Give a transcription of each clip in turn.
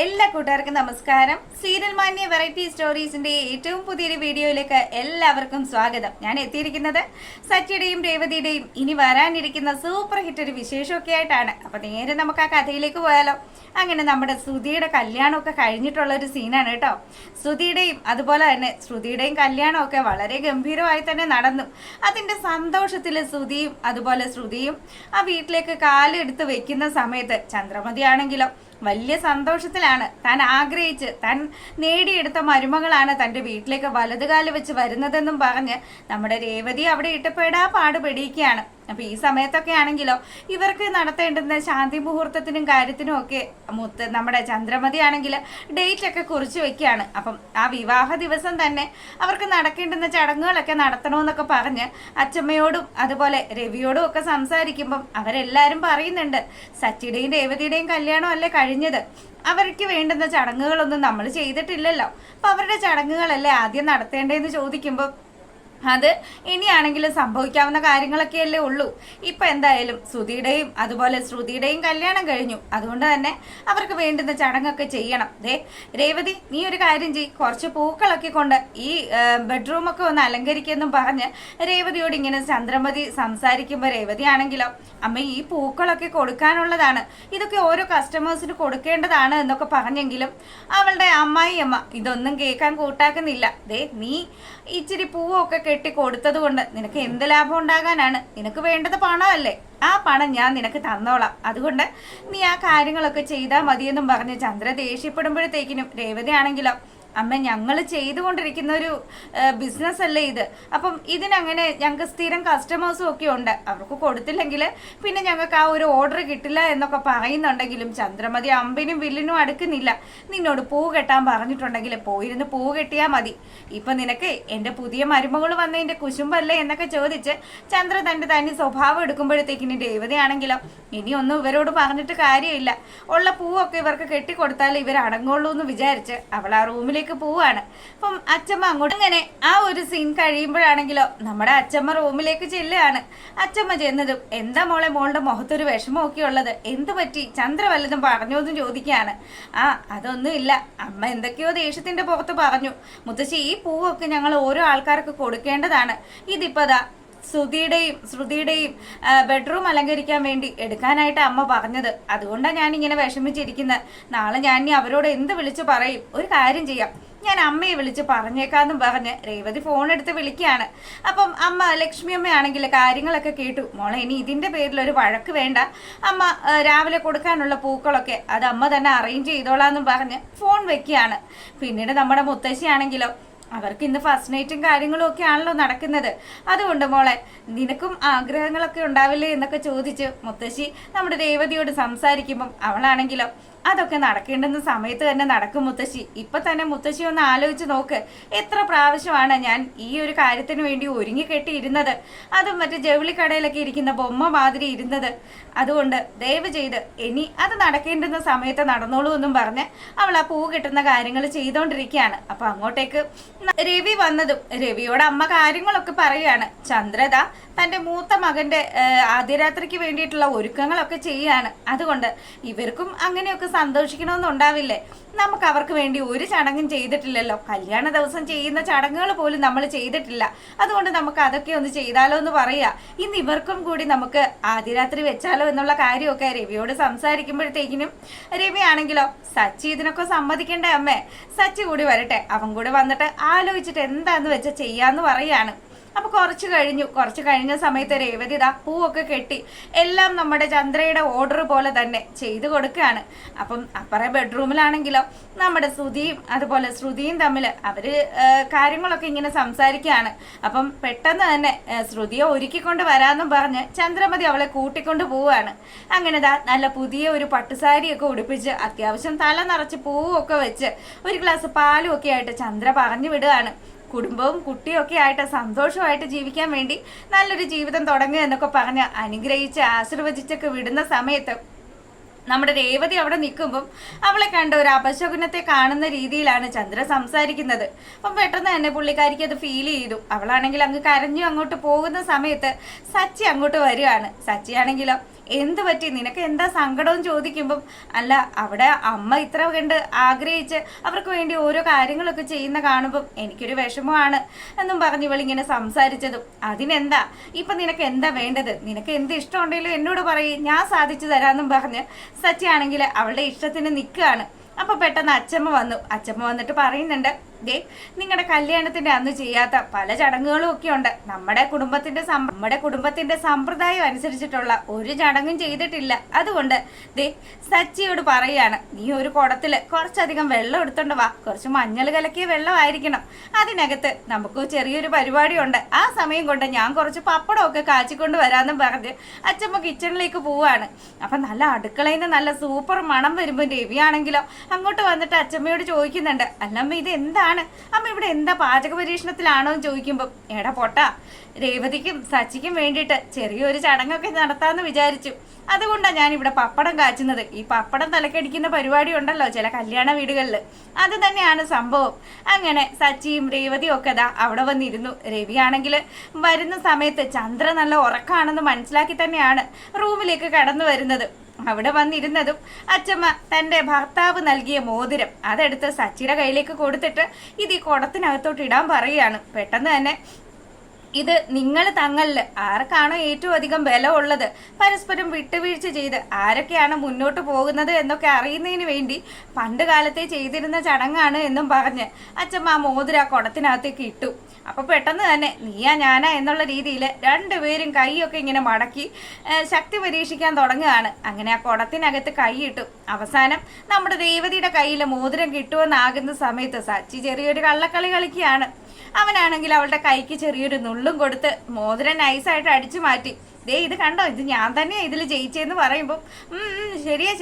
എല്ലാ കൂട്ടുകാർക്കും നമസ്കാരം. സീരിയൽ മാന്യ വെറൈറ്റി സ്റ്റോറീസിന്റെ ഏറ്റവും പുതിയൊരു വീഡിയോയിലേക്ക് എല്ലാവർക്കും സ്വാഗതം. ഞാൻ എത്തിയിരിക്കുന്നത് സച്ചിയുടെയും രേവതിയുടെയും ഇനി വരാനിരിക്കുന്ന സൂപ്പർ ഹിറ്റ് ഒരു വിശേഷമൊക്കെ ആയിട്ടാണ്. അപ്പൊ നേരെ നമുക്ക് ആ കഥയിലേക്ക് പോയാലോ. അങ്ങനെ നമ്മുടെ ശ്രുതിയുടെ കല്യാണമൊക്കെ കഴിഞ്ഞിട്ടുള്ള ഒരു സീനാണ് കേട്ടോ. ശ്രുതിയുടെയും അതുപോലെ തന്നെ ശ്രുതിയുടെയും കല്യാണമൊക്കെ വളരെ ഗംഭീരമായി തന്നെ നടന്നു. അതിന്റെ സന്തോഷത്തിൽ ശ്രുതിയും ആ വീട്ടിലേക്ക് കാലെടുത്ത് വെക്കുന്ന സമയത്ത് ചന്ദ്രമതി ആണെങ്കിലോ വലിയ സന്തോഷത്തിലാണ്. താൻ ആഗ്രഹിച്ച് താൻ നേടിയെടുത്ത മരുമകളാണ് തൻ്റെ വീട്ടിലേക്ക് വലതുകാല് വെച്ച് വരുന്നതെന്നും പറഞ്ഞ് നമ്മുടെ രേവതി അവിടെ ഇട്ടപ്പെടാ പാടുപെടിയിക്കുകയാണ്. അപ്പൊ ഈ സമയത്തൊക്കെ ആണെങ്കിലോ ഇവർക്ക് നടത്തേണ്ടുന്ന ശാന്തി മുഹൂർത്തത്തിനും കാര്യത്തിനും ഒക്കെ നമ്മുടെ ചന്ദ്രമതി ആണെങ്കിൽ ഡേറ്റ് ഒക്കെ കുറിച്ച് വെക്കുകയാണ്. അപ്പം ആ വിവാഹ ദിവസം തന്നെ അവർക്ക് നടക്കേണ്ടുന്ന ചടങ്ങുകളൊക്കെ നടത്തണമെന്നൊക്കെ പറഞ്ഞ് അച്ചമ്മയോടും അതുപോലെ രവിയോടും ഒക്കെ സംസാരിക്കുമ്പം അവരെല്ലാരും പറയുന്നുണ്ട്, സച്ചിയുടെയും രേവതിയുടെയും കല്യാണം അല്ലേ കഴിഞ്ഞത്, അവർക്ക് വേണ്ടുന്ന ചടങ്ങുകളൊന്നും നമ്മൾ ചെയ്തിട്ടില്ലല്ലോ, അപ്പൊ അവരുടെ ചടങ്ങുകളല്ലേ ആദ്യം നടത്തേണ്ടതെന്ന് ചോദിക്കുമ്പോൾ അത് ഇനിയാണെങ്കിലും സംഭവിക്കാവുന്ന കാര്യങ്ങളൊക്കെയല്ലേ ഉള്ളൂ. ഇപ്പൊ എന്തായാലും സുധിയുടെയും അതുപോലെ ശ്രുതിയുടെയും കല്യാണം കഴിഞ്ഞു, അതുകൊണ്ട് തന്നെ അവർക്ക് വേണ്ടുന്ന ചടങ്ങൊക്കെ ചെയ്യണം. രേവതി, നീ ഒരു കാര്യം ചെയ്യ്, കുറച്ച് പൂക്കളൊക്കെ കൊണ്ട് ഈ ബെഡ്റൂമൊക്കെ ഒന്ന് അലങ്കരിക്കുമെന്നും പറഞ്ഞ് രേവതിയോട് ഇങ്ങനെ ചന്ദ്രമതി സംസാരിക്കുമ്പോൾ രേവതി ആണെങ്കിലോ അമ്മ ഈ പൂക്കളൊക്കെ കൊടുക്കാനുള്ളതാണ്, ഇതൊക്കെ ഓരോ കസ്റ്റമേഴ്സിന് കൊടുക്കേണ്ടതാണ് എന്നൊക്കെ പറഞ്ഞെങ്കിലും അവളുടെ അമ്മായിയമ്മ ഇതൊന്നും കേൾക്കാൻ കൂട്ടാക്കുന്നില്ല. നീ ഇച്ചിരി പൂവൊക്കെ കെട്ടി കൊടുത്തത് കൊണ്ട് നിനക്ക് എന്ത് ലാഭം ഉണ്ടാകാനാണ്? നിനക്ക് വേണ്ടത് പണമല്ലേ, ആ പണം ഞാൻ നിനക്ക് തന്നോളാം, അതുകൊണ്ട് നീ ആ കാര്യങ്ങളൊക്കെ ചെയ്താൽ മതിയെന്നും പറഞ്ഞ് ചന്ദ്ര ദേഷ്യപ്പെടുമ്പോഴത്തേക്കിനും രേവതി ആണെങ്കിലോ അമ്മ ഞങ്ങൾ ചെയ്തുകൊണ്ടിരിക്കുന്ന ഒരു ബിസിനസ് അല്ലേ ഇത്, അപ്പം ഇതിനങ്ങനെ ഞങ്ങൾക്ക് സ്ഥിരം കസ്റ്റമേഴ്സും ഒക്കെ ഉണ്ട്, അവർക്ക് കൊടുത്തില്ലെങ്കിൽ പിന്നെ ഞങ്ങൾക്ക് ആ ഒരു ഓർഡർ കിട്ടില്ല എന്നൊക്കെ പറയുന്നുണ്ടെങ്കിലും ചന്ദ്രമതി അമ്പിനും വില്ലിനും അടുക്കുന്നില്ല. നിന്നോട് പൂ കെട്ടാൻ പറഞ്ഞിട്ടുണ്ടെങ്കിൽ പോയിരുന്ന് പൂ കെട്ടിയാൽ മതി, ഇപ്പൊ നിനക്ക് എൻ്റെ പുതിയ മരുമകൾ വന്നതിൻ്റെ കുശുമ്പല്ലേ എന്നൊക്കെ ചോദിച്ച് ചന്ദ്ര തൻ്റെ സ്വഭാവം എടുക്കുമ്പോഴത്തേക്കിന് രേവതിയാണെങ്കിലോ ഇനിയൊന്നും ഇവരോട് പറഞ്ഞിട്ട് കാര്യമില്ല, ഉള്ള പൂവൊക്കെ ഇവർക്ക് കെട്ടിക്കൊടുത്താൽ ഇവർ അടങ്ങുള്ളൂ എന്ന് വിചാരിച്ച് അവൾ ആ റൂമിലേക്ക് പോവാണ്. അപ്പം അച്ചമ്മ അങ്ങോട്ട് അങ്ങനെ ആ ഒരു സീൻ കഴിയുമ്പോഴാണെങ്കിലോ നമ്മുടെ അച്ചമ്മ റൂമിലേക്ക് ചെല്ലുകയാണ്. അച്ചമ്മ ചെന്നതും എന്താ മോളുടെ മുഖത്തൊരു വിഷമമൊക്കെ ഉള്ളത്, എന്ത് പറ്റി, ചന്ദ്ര വല്ലതും പറഞ്ഞോ എന്ന് ചോദിക്കുകയാണ്. അതൊന്നുമില്ല, അമ്മ എന്തൊക്കെയോ ദേഷ്യത്തിന്റെ പുറത്ത് പറഞ്ഞു, മുത്തശ്ശി ഈ പൂവൊക്കെ ഞങ്ങൾ ഓരോ ആൾക്കാർക്ക് കൊടുക്കേണ്ടതാണ്, ഇതിപ്പതാ ശ്രുതിയുടെയും ബെഡ്റൂം അലങ്കരിക്കാൻ വേണ്ടി എടുക്കാനായിട്ട് അമ്മ പറഞ്ഞത്, അതുകൊണ്ടാണ് ഞാനിങ്ങനെ വിഷമിച്ചിരിക്കുന്നത്. നാളെ ഞാൻ ഇനി അവരോട് എന്ത് വിളിച്ച് പറയും, ഒരു കാര്യം ചെയ്യാം, ഞാൻ അമ്മയെ വിളിച്ച് പറഞ്ഞേക്കാന്നും പറഞ്ഞ് രേവതി ഫോൺ എടുത്ത് വിളിക്കുകയാണ്. അപ്പം അമ്മ ലക്ഷ്മി അമ്മയാണെങ്കിൽ കാര്യങ്ങളൊക്കെ കേട്ടു. മോളെ ഇനി ഇതിന്റെ പേരിൽ ഒരു വഴക്ക് വേണ്ട, അമ്മ രാവിലെ കൊടുക്കാനുള്ള പൂക്കളൊക്കെ അത് അമ്മ തന്നെ അറേഞ്ച് ചെയ്തോളാന്നും പറഞ്ഞ് ഫോൺ വെക്കുകയാണ്. പിന്നീട് നമ്മുടെ മുത്തശ്ശിയാണെങ്കിലോ അവർക്ക് ഇന്ന് ഫസ്റ്റ് നൈറ്റും കാര്യങ്ങളും ഒക്കെ ആണല്ലോ നടക്കുന്നത്, അതുകൊണ്ട് മോളെ നിനക്കും ആഗ്രഹങ്ങളൊക്കെ ഉണ്ടാവില്ലേ എന്നൊക്കെ ചോദിച്ച് മുത്തശ്ശി നമ്മുടെ രേവതിയോട് സംസാരിക്കുമ്പം അവളാണെങ്കിലോ അതൊക്കെ നടക്കേണ്ടുന്ന സമയത്ത് തന്നെ നടക്കും മുത്തശ്ശി, ഇപ്പൊ തന്നെ മുത്തശ്ശി ഒന്ന് ആലോചിച്ച് നോക്ക്, എത്ര പ്രാവശ്യമാണ് ഞാൻ ഈ ഒരു കാര്യത്തിന് വേണ്ടി ഒരുങ്ങിക്കെട്ടിയിരുന്നത്, അതും മറ്റേ ജൗളിക്കടയിലൊക്കെ ഇരിക്കുന്ന ബൊമ്മ മാതിരി ഇരുന്നത്, അതുകൊണ്ട് ദയവ് ചെയ്ത് ഇനി അത് നടക്കേണ്ടുന്ന സമയത്ത് നടന്നോളൂ എന്നും പറഞ്ഞ് അവൾ ആ പൂ കിട്ടുന്ന കാര്യങ്ങൾ ചെയ്തോണ്ടിരിക്കുകയാണ്. അപ്പൊ അങ്ങോട്ടേക്ക് രവി വന്നതും രവിയോട് അമ്മ കാര്യങ്ങളൊക്കെ പറയുകയാണ്. ചന്ദ്രത തൻ്റെ മൂത്ത മകന്റെ ആദ്യരാത്രിക്ക് വേണ്ടിയിട്ടുള്ള ഒരുക്കങ്ങളൊക്കെ ചെയ്യാണ്, അതുകൊണ്ട് ഇവർക്കും അങ്ങനെയൊക്കെ സന്തോഷിക്കണമെന്നുണ്ടാവില്ലേ, നമുക്ക് അവർക്ക് വേണ്ടി ഒരു ചടങ്ങും ചെയ്തിട്ടില്ലല്ലോ, കല്യാണ ദിവസം ചെയ്യുന്ന ചടങ്ങുകൾ പോലും നമ്മൾ ചെയ്തിട്ടില്ല, അതുകൊണ്ട് നമുക്ക് അതൊക്കെ ഒന്ന് ചെയ്താലോ എന്ന് പറയാ, ഇന്ന് ഇവർക്കും കൂടി നമുക്ക് ആദ്യരാത്രി വെച്ചാലോ എന്നുള്ള കാര്യമൊക്കെ രവിയോട് സംസാരിക്കുമ്പോഴത്തേക്കിനും രവി ആണെങ്കിലോ സച്ചി ഇതിനൊക്കെ സമ്മതിക്കണ്ടേ അമ്മേ, സച്ചി കൂടി വരട്ടെ, അവൻ കൂടി വന്നിട്ട് ആലോചിച്ചിട്ട് എന്താന്ന് വെച്ചാൽ ചെയ്യാന്ന് പറയാണ്. അപ്പൊ കുറച്ച് കഴിഞ്ഞ സമയത്ത് രേവതി പൂവൊക്കെ കെട്ടി എല്ലാം നമ്മുടെ ചന്ദ്രയുടെ ഓർഡർ പോലെ തന്നെ ചെയ്തു കൊടുക്കുകയാണ്. അപ്പം അപ്പറേ ബെഡ്റൂമിലാണെങ്കിലോ നമ്മുടെ ശ്രുതിയും തമ്മിൽ അവര് കാര്യങ്ങളൊക്കെ ഇങ്ങനെ സംസാരിക്കുകയാണ്. അപ്പം പെട്ടെന്ന് തന്നെ ശ്രുതിയെ ഒരുക്കിക്കൊണ്ട് വരാമെന്നും പറഞ്ഞ് ചന്ദ്രമതി അവളെ കൂട്ടിക്കൊണ്ട് പോവുകയാണ്. അങ്ങനെ നല്ല പുതിയ ഒരു പട്ടുസാരിയൊക്കെ ഉടുപ്പിച്ച് അത്യാവശ്യം തല നിറച്ച് പൂവൊക്കെ വെച്ച് ഒരു ഗ്ലാസ് പാലും ഒക്കെ ആയിട്ട് ചന്ദ്ര പറഞ്ഞു വിടുകയാണ്. കുടുംബവും കുട്ടിയൊക്കെ ആയിട്ട് സന്തോഷമായിട്ട് ജീവിക്കാൻ വേണ്ടി നല്ലൊരു ജീവിതം തുടങ്ങുക എന്നൊക്കെ പറഞ്ഞ് അനുഗ്രഹിച്ച് ആശീർവദിച്ചൊക്കെ വിടുന്ന സമയത്ത് നമ്മുടെ രേവതി അവിടെ നിൽക്കുമ്പം അവളെ കണ്ട ഒരു അപശകുനത്തെ കാണുന്ന രീതിയിലാണ് ചന്ദ്ര സംസാരിക്കുന്നത്. അപ്പം പെട്ടെന്ന് തന്നെ പുള്ളിക്കാരിക്ക് അത് ഫീൽ ചെയ്തു. അവളാണെങ്കിൽ അങ്ങ് കരഞ്ഞു അങ്ങോട്ട് പോകുന്ന സമയത്ത് സച്ചി അങ്ങോട്ട് വരികയാണ്. സച്ചിയാണെങ്കിലോ എന്ത് പറ്റി, നിനക്ക് എന്താ സങ്കടവും ചോദിക്കുമ്പം അല്ല അവിടെ അമ്മ ഇത്ര കണ്ട് ആഗ്രഹിച്ച് അവർക്ക് വേണ്ടി ഓരോ കാര്യങ്ങളൊക്കെ ചെയ്യുന്ന കാണുമ്പം എനിക്കൊരു വിഷമമാണ് എന്നും പറഞ്ഞ് ഇവളിങ്ങനെ സംസാരിച്ചതും അതിനെന്താ ഇപ്പം നിനക്ക് എന്താ വേണ്ടത്, നിനക്ക് എന്ത് ഇഷ്ടമുണ്ടെങ്കിലും എന്നോട് പറയും, ഞാൻ സാധിച്ചു തരാമെന്നും പറഞ്ഞ് സച്ചിയാണെങ്കിൽ അവളുടെ ഇഷ്ടത്തിന് നിൽക്കുകയാണ്. അപ്പോൾ പെട്ടെന്ന് അച്ഛമ്മ വന്നിട്ട് പറയുന്നുണ്ട്, ദേ നിങ്ങളുടെ കല്യാണത്തിന്റെ അന്ന് ചെയ്യാത്ത പല ചടങ്ങുകളും ഒക്കെ ഉണ്ട്. നമ്മുടെ കുടുംബത്തിന്റെ സമ്പ്രദായം അനുസരിച്ചിട്ടുള്ള ഒരു ചടങ്ങും ചെയ്തിട്ടില്ല. അതുകൊണ്ട് ദേ സച്ചിയോട് പറയാണ്, നീ ഒരു കുടത്തില് കുറച്ചധികം വെള്ളം എടുത്തോണ്ട് വാ, കുറച്ച് മഞ്ഞൾ കലക്കിയ വെള്ളമായിരിക്കണം. അതിനകത്ത് നമുക്ക് ചെറിയൊരു പരിപാടിയുണ്ട്. ആ സമയം കൊണ്ട് ഞാൻ കുറച്ച് പപ്പടമൊക്കെ കാച്ചിക്കൊണ്ട് വരാമെന്നും പറഞ്ഞ് അച്ഛമ്മ കിച്ചണിലേക്ക് പോവാണ്. അപ്പം നല്ല അടുക്കളയിൽ നിന്ന് നല്ല സൂപ്പർ മണം വരുമ്പോൾ രവിയാണെങ്കിലോ അങ്ങോട്ട് വന്നിട്ട് അച്ഛമ്മയോട് ചോദിക്കുന്നുണ്ട്, അല്ലമ്മ ഇത് എന്താണ്, അമ്മ ഇവിടെ എന്താ പാചക പരീക്ഷണത്തിലാണോ എന്ന് ചോദിക്കുമ്പോൾ, എടാ പൊട്ടാ, രേവതിക്കും സച്ചിക്കും വേണ്ടിയിട്ട് ചെറിയൊരു ചടങ്ങൊക്കെ നടത്താമെന്ന് വിചാരിച്ചു. അതുകൊണ്ടാണ് ഞാനിവിടെ പപ്പടം കാച്ചുന്നത്. ഈ പപ്പടം തലക്കടിക്കുന്ന പരിപാടി ഉണ്ടല്ലോ ചില കല്യാണ വീടുകളിൽ, അത് തന്നെയാണ് സംഭവം. അങ്ങനെ സച്ചിയും രേവതിയും ഒക്കെ അവിടെ വന്നിരുന്നു. രവിയാണെങ്കിൽ വരുന്ന സമയത്ത് ചന്ദ്ര നല്ല ഉറക്കാണെന്ന് മനസ്സിലാക്കി തന്നെയാണ് റൂമിലേക്ക് കടന്നു വരുന്നത്. അവിടെ വന്നിരുന്നതും അച്ഛമ്മ തൻ്റെ ഭർത്താവ് നൽകിയ മോതിരം അതെടുത്ത് സച്ചിയുടെ കയ്യിലേക്ക് കൊടുത്തിട്ട് ഇത് ഈ കുടത്തിനകത്തോട്ട് ഇടാൻ പറയുകയാണ്. പെട്ടെന്ന് തന്നെ ഇത് നിങ്ങൾ തങ്ങളിൽ ആർക്കാണോ ഏറ്റവും അധികം ബലമുള്ളത്, പരസ്പരം വിട്ടുവീഴ്ച ചെയ്ത് ആരൊക്കെയാണ് മുന്നോട്ട് പോകുന്നത് എന്നൊക്കെ അറിയുന്നതിന് വേണ്ടി പണ്ട് കാലത്തെ ചെയ്തിരുന്ന ചടങ്ങാണ് എന്നും പറഞ്ഞ് അച്ഛമ്മ ആ മോതിര കുടത്തിനകത്തേക്ക് ഇട്ടു. അപ്പോൾ പെട്ടെന്ന് തന്നെ നീയാ ഞാനാ എന്നുള്ള രീതിയിൽ രണ്ടുപേരും കൈയൊക്കെ ഇങ്ങനെ മടക്കി ശക്തി പരീക്ഷിക്കാൻ തുടങ്ങുകയാണ്. അങ്ങനെ ആ കുടത്തിനകത്ത് കൈയിട്ടു. അവസാനം നമ്മുടെ രേവതിയുടെ കയ്യിൽ മോതിരം കിട്ടുമെന്നാകുന്ന സമയത്ത് സച്ചി ചെറിയൊരു കള്ളക്കളി കളിക്കുകയാണ്. അവനാണെങ്കിൽ അവളുടെ കൈക്ക് ചെറിയൊരു നുള്ളും കൊടുത്ത് മോതിരം നൈസായിട്ട് അടിച്ചു മാറ്റി. ദേ ഇത് കണ്ടോ, ഇത് ഞാൻ തന്നെയാ ഇതിൽ ജയിച്ചതെന്ന് പറയുമ്പോൾ ശരിയാ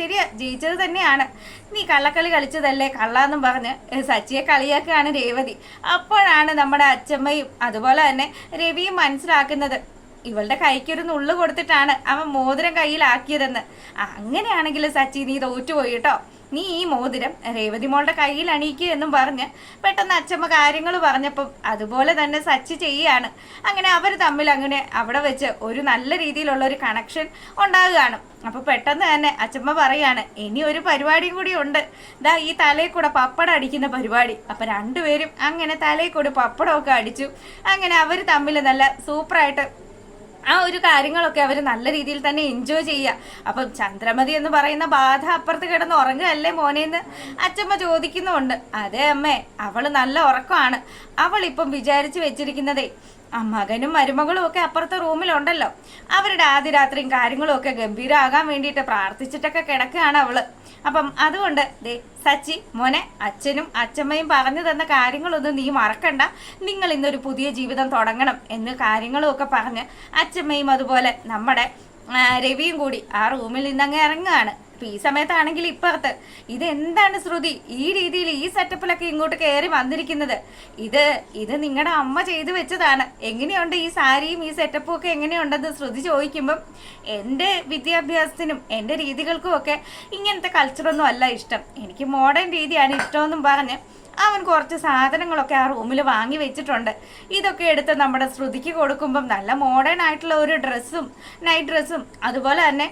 ജയിച്ചത് തന്നെയാണ്, നീ കള്ളക്കളി കളിച്ചതല്ലേ കള്ളാന്നും പറഞ്ഞ് സച്ചിയെ കളിയാക്കുകയാണ് രേവതി. അപ്പോഴാണ് നമ്മുടെ അച്ഛമ്മയും അതുപോലെ തന്നെ രവിയും മനസ്സിലാക്കുന്നത് ഇവളുടെ കൈക്കൊരു നുള്ളു കൊടുത്തിട്ടാണ് അവൻ മോതിരം കയ്യിലാക്കിയതെന്ന്. അങ്ങനെയാണെങ്കിൽ സച്ചി നീ തോറ്റുപോയി കേട്ടോ, നീ ഈ മോതിരം രേവതി മോളുടെ കയ്യിൽ അണിയിക്കുക എന്നും പറഞ്ഞ് പെട്ടെന്ന് അച്ഛമ്മ കാര്യങ്ങൾ പറഞ്ഞപ്പം അതുപോലെ തന്നെ സച്ചി ചെയ്യുകയാണ്. അങ്ങനെ അവർ തമ്മിൽ അങ്ങനെ അവിടെ വെച്ച് ഒരു നല്ല രീതിയിലുള്ള ഒരു കണക്ഷൻ ഉണ്ടാകുകയാണ്. അപ്പോൾ പെട്ടെന്ന് തന്നെ അച്ഛമ്മ പറയാണ്, ഇനി ഒരു പരിപാടിയും കൂടി ഉണ്ട്, ദാ ഈ തലയിൽ കൂടെ പപ്പടം അടിക്കുന്ന പരിപാടി. അപ്പം രണ്ടുപേരും അങ്ങനെ തലയിൽ കൂടി പപ്പടമൊക്കെ അടിച്ചു. അങ്ങനെ അവർ തമ്മിൽ നല്ല സൂപ്പറായിട്ട് ആ ഒരു കാര്യങ്ങളൊക്കെ അവർ നല്ല രീതിയിൽ തന്നെ എൻജോയ് ചെയ്യുക. അപ്പം ചന്ദ്രമതി എന്ന് പറയുന്ന ബാധ അപ്പുറത്ത് കിടന്ന് ഉറങ്ങുകയല്ലേ മോനേന്ന് അച്ഛമ്മ ചോദിക്കുന്നുണ്ട്. അതെ അമ്മേ, അവൾ നല്ല ഉറക്കമാണ്. അവളിപ്പം വിചാരിച്ചു വെച്ചിരിക്കുന്നതേ മകനും മരുമകളും ഒക്കെ അപ്പുറത്തെ റൂമിലുണ്ടല്ലോ, അവരുടെ ആദ്യ രാത്രിയും കാര്യങ്ങളും ഒക്കെ ഗംഭീരമാകാൻ വേണ്ടിയിട്ട് പ്രാർത്ഥിച്ചിട്ടൊക്കെ കിടക്കുകയാണ് അവള്. അപ്പം അതുകൊണ്ട് ദേ സച്ചി മോനെ, അച്ഛനും അച്ഛമ്മയും പറഞ്ഞു തന്ന കാര്യങ്ങളൊന്നും നീ മറക്കണ്ട, നിങ്ങൾ ഇന്നൊരു പുതിയ ജീവിതം തുടങ്ങണം എന്ന് കാര്യങ്ങളും ഒക്കെ പറഞ്ഞ് അച്ഛമ്മയും അതുപോലെ നമ്മുടെ രവിയും കൂടി ആ റൂമിൽ നിന്നങ്ങ് ഇറങ്ങുകയാണ്. അപ്പം ഈ സമയത്താണെങ്കിൽ ഇപ്പുറത്ത് ഇതെന്താണ് ശ്രുതി ഈ രീതിയിൽ ഈ സെറ്റപ്പിലൊക്കെ ഇങ്ങോട്ട് കയറി വന്നിരിക്കുന്നത്, ഇത് നിങ്ങളുടെ അമ്മ ചെയ്തു വെച്ചതാണ്, എങ്ങനെയുണ്ട് ഈ സാരിയും ഈ സെറ്റപ്പും ഒക്കെ എങ്ങനെയുണ്ടെന്ന് ശ്രുതി ചോദിക്കുമ്പം എൻ്റെ വിദ്യാഭ്യാസത്തിനും എൻ്റെ രീതികൾക്കും ഒക്കെ ഇങ്ങനത്തെ കൾച്ചറൊന്നും അല്ല ഇഷ്ടം, എനിക്ക് മോഡേൺ രീതിയാണ് ഇഷ്ടമെന്നും പറഞ്ഞ് അവൻ കുറച്ച് സാധനങ്ങളൊക്കെ ആ റൂമിൽ വാങ്ങി വെച്ചിട്ടുണ്ട്. ഇതൊക്കെ എടുത്ത് നമ്മുടെ ശ്രുതിക്ക് കൊടുക്കുമ്പം നല്ല മോഡേൺ ആയിട്ടുള്ള ഒരു ഡ്രസ്സും നൈറ്റ് ഡ്രസ്സും അതുപോലെ തന്നെ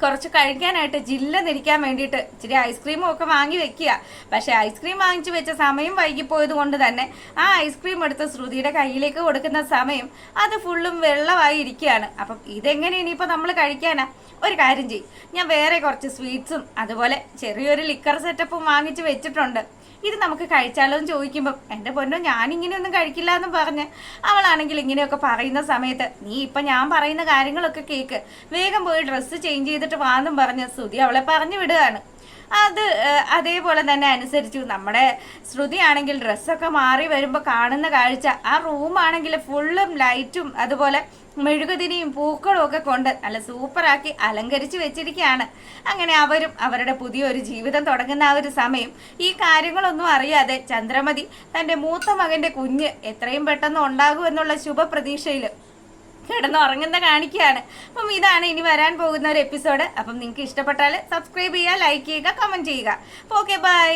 കുറച്ച് കഴിക്കാനായിട്ട് ജില്ലെന്നിരിക്കാൻ വേണ്ടിയിട്ട് ഇച്ചിരി ഐസ്ക്രീമും ഒക്കെ വാങ്ങി വെക്കുക. പക്ഷേ ഐസ്ക്രീം വാങ്ങിച്ചു വെച്ച സമയം വൈകിപ്പോയത് കൊണ്ട് തന്നെ ആ ഐസ്ക്രീം എടുത്ത് ശ്രുതിയുടെ കയ്യിലേക്ക് കൊടുക്കുന്ന സമയം അത് ഫുള്ളും വെള്ളമായി ഇരിക്കുകയാണ്. അപ്പം ഇതെങ്ങനെ ഇനിയിപ്പോൾ നമ്മൾ കഴിക്കാനാ? ഒരു കാര്യം ചെയ്യും, ഞാൻ വേറെ കുറച്ച് സ്വീറ്റ്സും അതുപോലെ ചെറിയൊരു ലിക്കർ സെറ്റപ്പും വാങ്ങിച്ച് വെച്ചിട്ടുണ്ട്, ഇത് നമുക്ക് കഴിച്ചാലോ എന്ന് ചോദിക്കുമ്പം എൻ്റെ പൊന്നോ ഞാനിങ്ങനെയൊന്നും കഴിക്കില്ല എന്ന് പറഞ്ഞ് അവളാണെങ്കിൽ ഇങ്ങനെയൊക്കെ പറയുന്ന സമയത്ത് നീ ഇപ്പം ഞാൻ പറയുന്ന കാര്യങ്ങളൊക്കെ കേൾക്ക്, വേഗം പോയി ഡ്രസ്സ് ചേഞ്ച് ചെയ്തിട്ട് വാന്നും പറഞ്ഞ് ശ്രുതി അവളെ പറഞ്ഞു വിടുകയാണ്. അതേപോലെ തന്നെ അനുസരിച്ചു നമ്മുടെ ശ്രുതിയാണെങ്കിൽ ഡ്രസ്സൊക്കെ മാറി വരുമ്പോൾ കാണുന്ന കാഴ്ച ആ റൂമാണെങ്കിൽ ഫുള്ളും ലൈറ്റും അതുപോലെ മെഴുകുതിരിയും പൂക്കളും ഒക്കെ കൊണ്ട് നല്ല സൂപ്പറാക്കി അലങ്കരിച്ച് വെച്ചിരിക്കുകയാണ്. അങ്ങനെ അവരും അവരുടെ പുതിയൊരു ജീവിതം തുടങ്ങുന്ന ആ ഒരു സമയം ഈ കാര്യങ്ങളൊന്നും അറിയാതെ ചന്ദ്രമതി തൻ്റെ മൂത്ത മകൻ്റെ കുഞ്ഞ് എത്രയും പെട്ടെന്ന് ഉണ്ടാകുമെന്നുള്ള ശുഭപ്രതീക്ഷയിൽ കിടന്നുറങ്ങുന്ന കാണിക്കുകയാണ്. അപ്പം ഇതാണ് ഇനി വരാൻ പോകുന്ന ഒരു എപ്പിസോഡ്. അപ്പം നിങ്ങൾക്ക് ഇഷ്ടപ്പെട്ടാൽ സബ്സ്ക്രൈബ് ചെയ്യുക, ലൈക്ക് ചെയ്യുക, കമൻറ്റ് ചെയ്യുക. അപ്പോൾ ഓക്കെ, ബൈ.